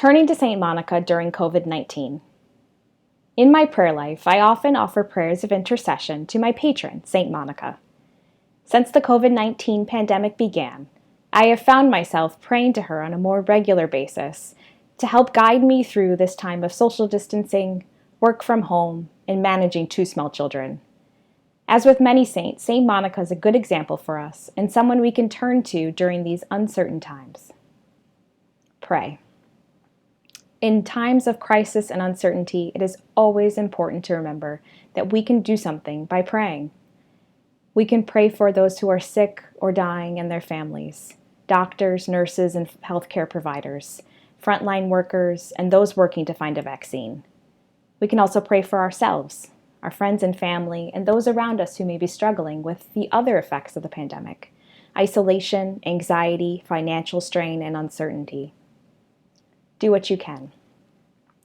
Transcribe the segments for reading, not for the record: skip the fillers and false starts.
Turning to St. Monica during COVID-19. In my prayer life, I often offer prayers of intercession to my patron, St. Monica. Since the COVID-19 pandemic began, I have found myself praying to her on a more regular basis to help guide me through this time of social distancing, work from home, and managing two small children. As with many saints, St. Monica is a good example for us and someone we can turn to during these uncertain times. Pray. In times of crisis and uncertainty, it is always important to remember that we can do something by praying. We can pray for those who are sick or dying and their families, doctors, nurses, and healthcare providers, frontline workers, and those working to find a vaccine. We can also pray for ourselves, our friends and family, and those around us who may be struggling with the other effects of the pandemic: isolation, anxiety, financial strain, and uncertainty. Do what you can.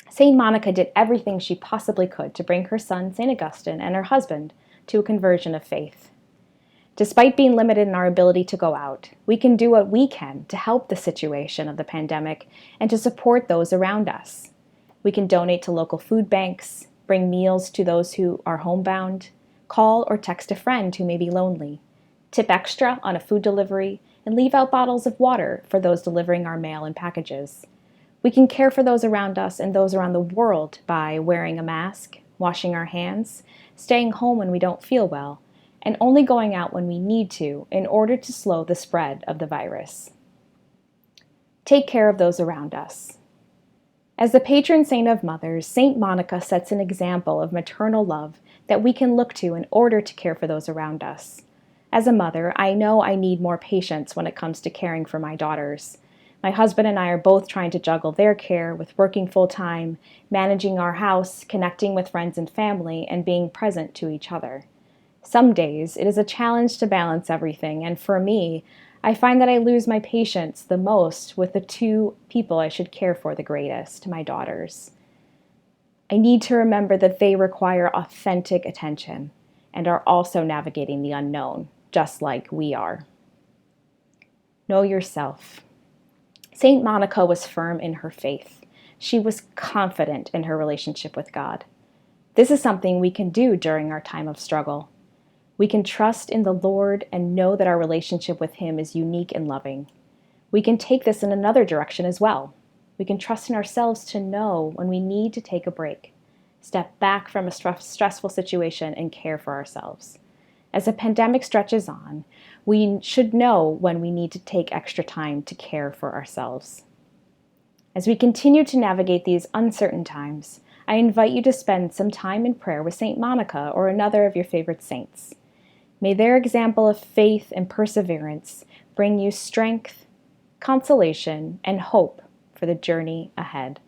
St. Monica did everything she possibly could to bring her son, St. Augustine, and her husband to a conversion of faith. Despite being limited in our ability to go out, we can do what we can to help the situation of the pandemic and to support those around us. We can donate to local food banks, bring meals to those who are homebound, call or text a friend who may be lonely, tip extra on a food delivery, and leave out bottles of water for those delivering our mail and packages. We can care for those around us and those around the world by wearing a mask, washing our hands, staying home when we don't feel well, and only going out when we need to in order to slow the spread of the virus. Take care of those around us. As the patron saint of mothers, St. Monica sets an example of maternal love that we can look to in order to care for those around us. As a mother, I know I need more patience when it comes to caring for my daughters. My husband and I are both trying to juggle their care with working full-time, managing our house, connecting with friends and family, and being present to each other. Some days, it is a challenge to balance everything, and for me, I find that I lose my patience the most with the two people I should care for the greatest, my daughters. I need to remember that they require authentic attention and are also navigating the unknown, just like we are. Know yourself. St. Monica was firm in her faith. She was confident in her relationship with God. This is something we can do during our time of struggle. We can trust in the Lord and know that our relationship with Him is unique and loving. We can take this in another direction as well. We can trust in ourselves to know when we need to take a break, step back from a stressful situation, and care for ourselves. As the pandemic stretches on, we should know when we need to take extra time to care for ourselves. As we continue to navigate these uncertain times, I invite you to spend some time in prayer with St. Monica or another of your favorite saints. May their example of faith and perseverance bring you strength, consolation, and hope for the journey ahead.